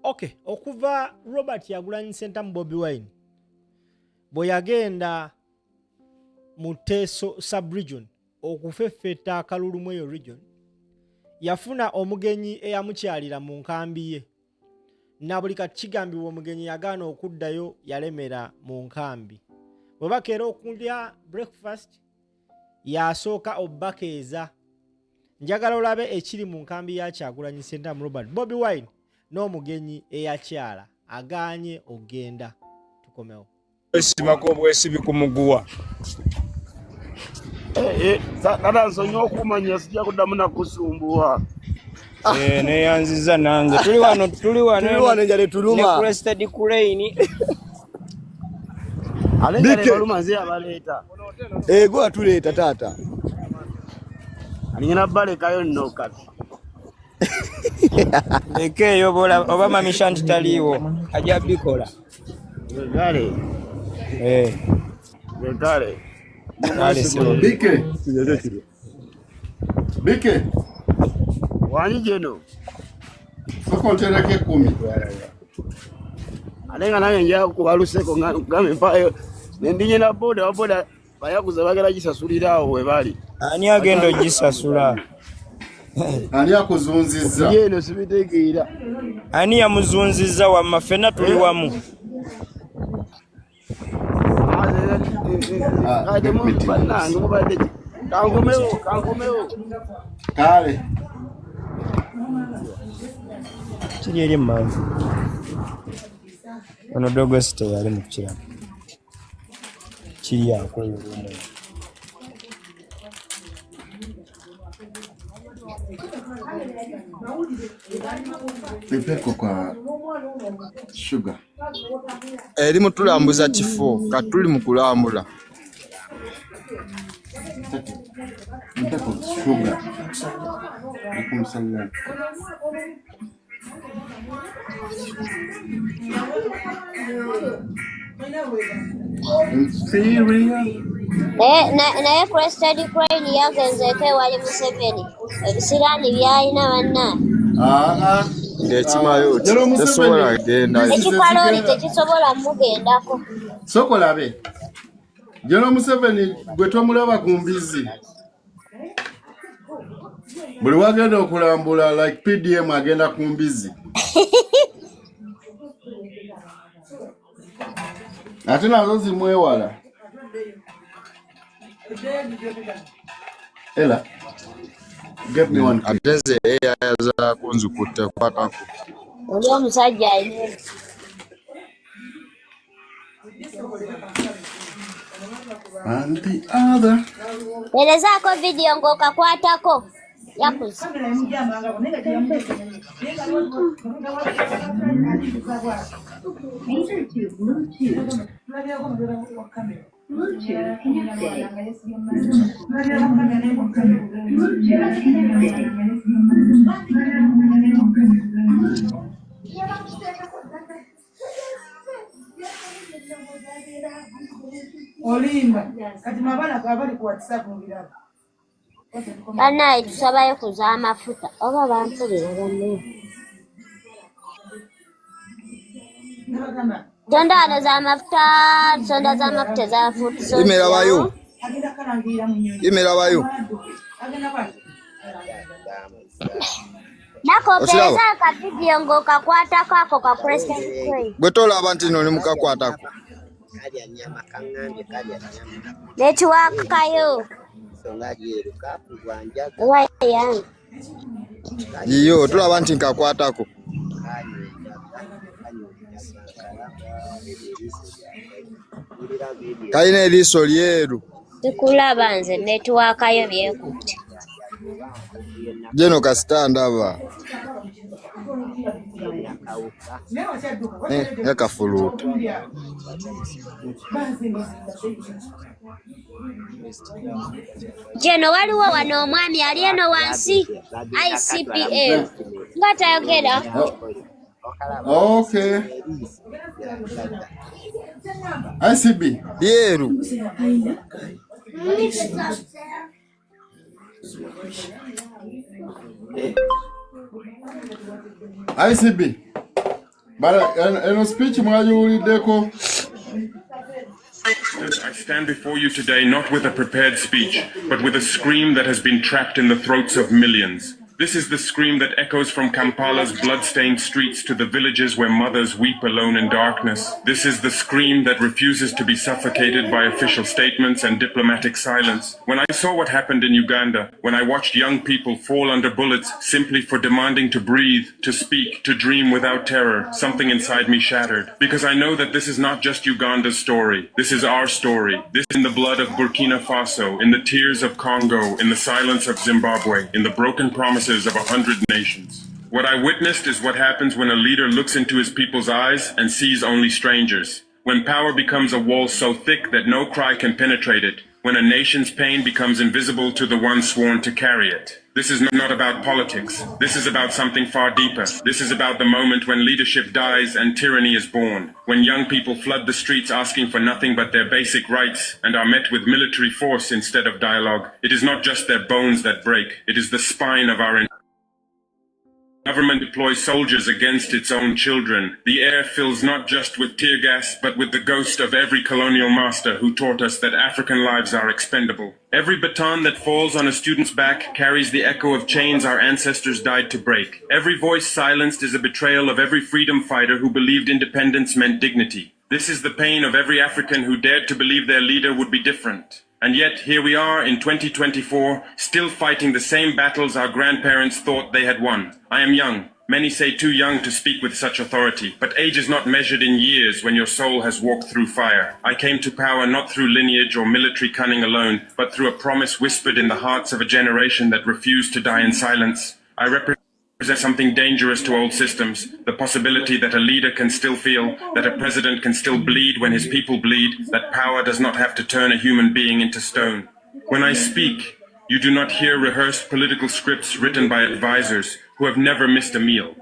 Okay, okuva Robert Yagulanyi Center mu Bobi Wine bwe yagenda mu Teso sub-region okufeffeta akalulu mu eyo region yafuna omugenyi eyamukyalira mu nkambi ye na buli kati kigambibwa omugenyi yagaana okuddayo yalemera mu nkambi bwe bakeera okulya breakfast yasooka obbakeeza njagala olabe ekiri mu nkambi ya Kyagulanyi Center mu Robert Bobi Wine n'omugenyi eyakyala agaanye ogenda tukomewo esibako bwesibi kumuguwa kata nsonyi okumanya sijja kuddamu nakusumbuwa neyanziza nange tuli wano enjala etuluma ne Crested kulaini alengaluma nze abaleeta gwe atuleeta taata alingana balekayo nno kati ekeeyo oba mamisha nti taliiwo ajja bikola gale Bike wani jeno soko ntereke 10 alenga nange nja kubaluseko ngambe mpayo nendinye na boda bayaguza bagera gisasulira awo we bali ani agenda ogisasula ani akuzunzizza yeno sibitegeera ani yamuzunzizza wamma ffenna tuli wamu kankomewo kale kiri eri emmanvu ono dogosi teyali mu kiramu kiri akweyo lumu ipeko kwa sugar eri mutulambuza kifo katuli mu kulambula ipeko sugar ikumsanga naye Crested Crane yagenzeeko ewali Museveni ebisiraani byalina banna ngekimayo tesobola genda ekipalooli tekisobola mugendako sokolabe Jeno Museveni gwe tomulaba ku mbizi buli wagenda okulambula like PDM agenda ku mbizi ate nazo zimwewala ela get me one atenze eyaza kunzukutte kwatako oli omusajja alina and the other erezaako vidiyo ng'okakwatako yakuza Olimba kati mabala abali ku WhatsApp ngiraba banaye tusabayo kuza amafuta oba bampulira banne tondano z'amafuta za futi imerabayo nakopeeza akavidiyo ng'okakwatako ako ka Crested Crane bwe tolaba nti noli mukakwatako netiwakayo wayange yiyo tulaba nti nkakwatako kalina eriiso lyeru sikulaba nze netiwakayo byekutte jeno kasita ndaba yakafuluuta jeno waliwo wano omwami ali eno wansi ICPF nga tayogera okay ICB lyeru ICB But in a speech, mwagiwuliddeko. I stand before you today not with a prepared speech, but with a scream that has been trapped in the throats of millions. This is the scream that echoes from Kampala's blood-stained streets to the villages where mothers weep alone in darkness. This is the scream that refuses to be suffocated by official statements and diplomatic silence. When I saw what happened in Uganda, when I watched young people fall under bullets simply for demanding to breathe, to speak, to dream without terror, something inside me shattered. Because I know that this is not just Uganda's story. This is our story. This is in the blood of Burkina Faso, in the tears of Congo, in the silence of Zimbabwe, in the broken promises of 100 nations. What I witnessed is what happens when a leader looks into his people's eyes and sees only strangers. When power becomes a wall so thick that no cry can penetrate it. When a nation's pain becomes invisible to the one sworn to carry it. This is not about politics. This is about something far deeper. This is about the moment when leadership dies and tyranny is born. When young people flood the streets asking for nothing but their basic rights and are met with military force instead of dialogue. It is not just their bones that break. It is the spine of our government deploys soldiers against its own children. The air fills not just with tear gas, but with the ghost of every colonial master who taught us that African lives are expendable. Every baton that falls on a student's back carries the echo of chains our ancestors died to break. Every voice silenced is a betrayal of every freedom fighter who believed independence meant dignity. This is the pain of every African who dared to believe their leader would be different. And yet, here we are in 2024, still fighting the same battles our grandparents thought they had won. I am young. Many say too young to speak with such authority. But age is not measured in years when your soul has walked through fire. I came to power not through lineage or military cunning alone, but through a promise whispered in the hearts of a generation that refused to die in silence. I represent something dangerous to old systems, the possibility that a leader can still feel, that a president can still bleed when his people bleed, that power does not have to turn a human being into stone. When I speak, you do not hear rehearsed political scripts written by advisors who have never missed a meal.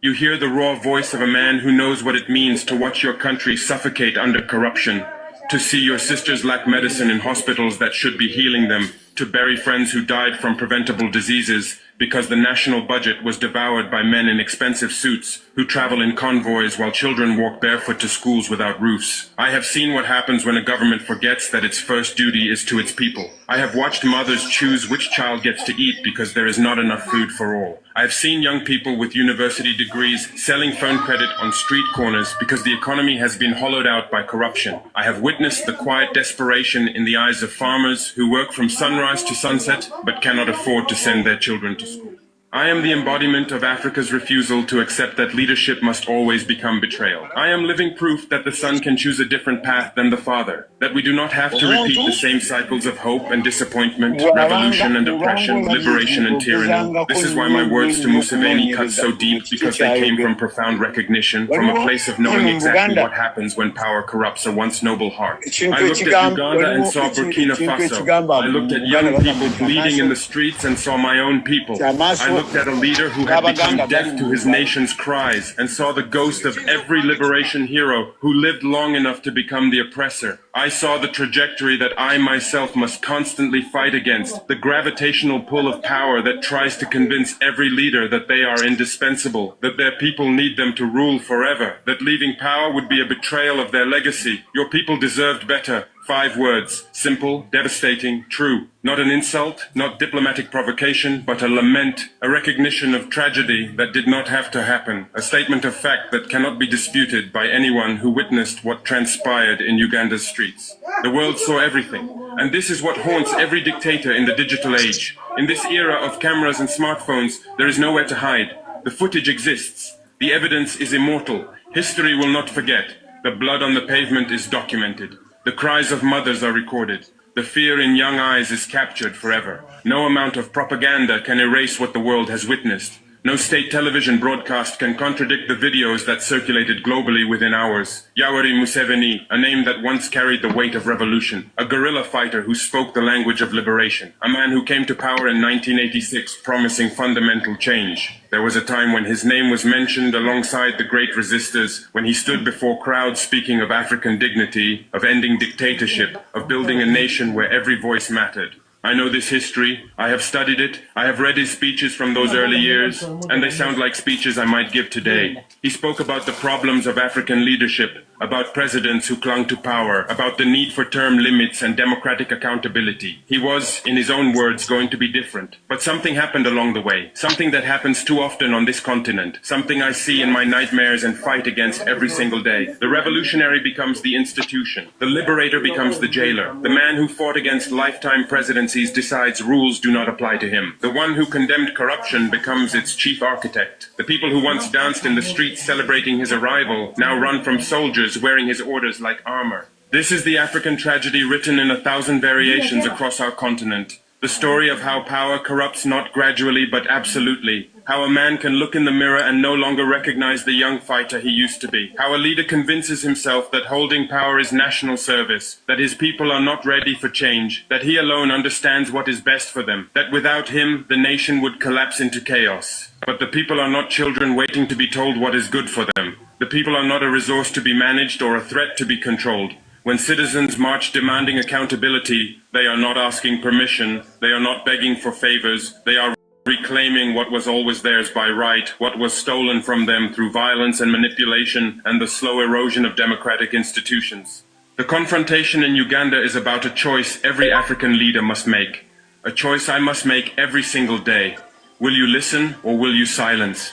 You hear the raw voice of a man who knows what it means to watch your country suffocate under corruption, to see your sisters lack medicine in hospitals that should be healing them, to bury friends who died from preventable diseases, because the national budget was devoured by men in expensive suits who travel in convoys while children walk barefoot to schools without roofs. I have seen what happens when a government forgets that its first duty is to its people. I have watched mothers choose which child gets to eat because there is not enough food for all. I have seen young people with university degrees selling phone credit on street corners because the economy has been hollowed out by corruption. I have witnessed the quiet desperation in the eyes of farmers who work from sunrise to sunset but cannot afford to send their children to school. I am the embodiment of Africa's refusal to accept that leadership must always become betrayal. I am living proof that the son can choose a different path than the father, that we do not have to repeat the same cycles of hope and disappointment, revolution and oppression, liberation and tyranny. This is why my words to Museveni cut so deep, because they came from profound recognition, from a place of knowing exactly what happens when power corrupts a once noble heart. I looked at Uganda and saw Burkina Faso. I looked at young people bleeding in the streets and saw my own people. I looked at a leader who had become deaf to his nation's cries and saw the ghost of every liberation hero who lived long enough to become the oppressor. I saw the trajectory that I myself must constantly fight against, the gravitational pull of power that tries to convince every leader that they are indispensable, that their people need them to rule forever, that leaving power would be a betrayal of their legacy. Your people deserved better. 5 words, simple, devastating, true. Not an insult, not diplomatic provocation, but a lament, a recognition of tragedy that did not have to happen, a statement of fact that cannot be disputed by anyone who witnessed what transpired in Uganda's streets. The world saw everything, and this is what haunts every dictator in the digital age. In this era of cameras and smartphones, there is nowhere to hide. The footage exists. The evidence is immortal. History will not forget. The blood on the pavement is documented. The cries of mothers are recorded. The fear in young eyes is captured forever. No amount of propaganda can erase what the world has witnessed. No state television broadcast can contradict the videos that circulated globally within hours. Yoweri Museveni, a name that once carried the weight of revolution, a guerrilla fighter who spoke the language of liberation, a man who came to power in 1986 promising fundamental change. There was a time when his name was mentioned alongside the great resistors, when he stood before crowds speaking of African dignity, of ending dictatorship, of building a nation where every voice mattered. I know this history. I have studied it. I have read his speeches from those early years, and they sound like speeches I might give today. He spoke about the problems of African leadership, about presidents who clung to power, about the need for term limits and democratic accountability. He was, in his own words, going to be different. But something happened along the way, something that happens too often on this continent, something I see in my nightmares and fight against every single day. The revolutionary becomes the institution. The liberator becomes the jailer. The man who fought against lifetime presidencies decides rules do not apply to him. The one who condemned corruption becomes its chief architect. The people who once danced in the streets celebrating his arrival now run from soldiers wearing his orders like armor. This is the African tragedy written in 1,000 variations across our continent. The story of how power corrupts not gradually but absolutely. How a man can look in the mirror and no longer recognize the young fighter he used to be. How a leader convinces himself that holding power is national service, that his people are not ready for change, that he alone understands what is best for them, that without him the nation would collapse into chaos. But the people are not children waiting to be told what is good for them. The people are not a resource to be managed or a threat to be controlled. When citizens march demanding accountability, they are not asking permission, they are not begging for favors, they are reclaiming what was always theirs by right, what was stolen from them through violence and manipulation and the slow erosion of democratic institutions. The confrontation in Uganda is about a choice every African leader must make. A choice I must make every single day. Will you listen or will you silence?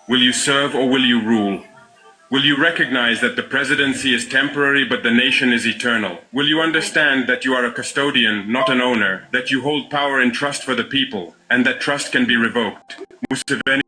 Will you serve or will you rule? Will you recognize that the presidency is temporary but the nation is eternal? Will you understand that you are a custodian, not an owner, that you hold power in trust for the people, and that trust can be revoked? Museveni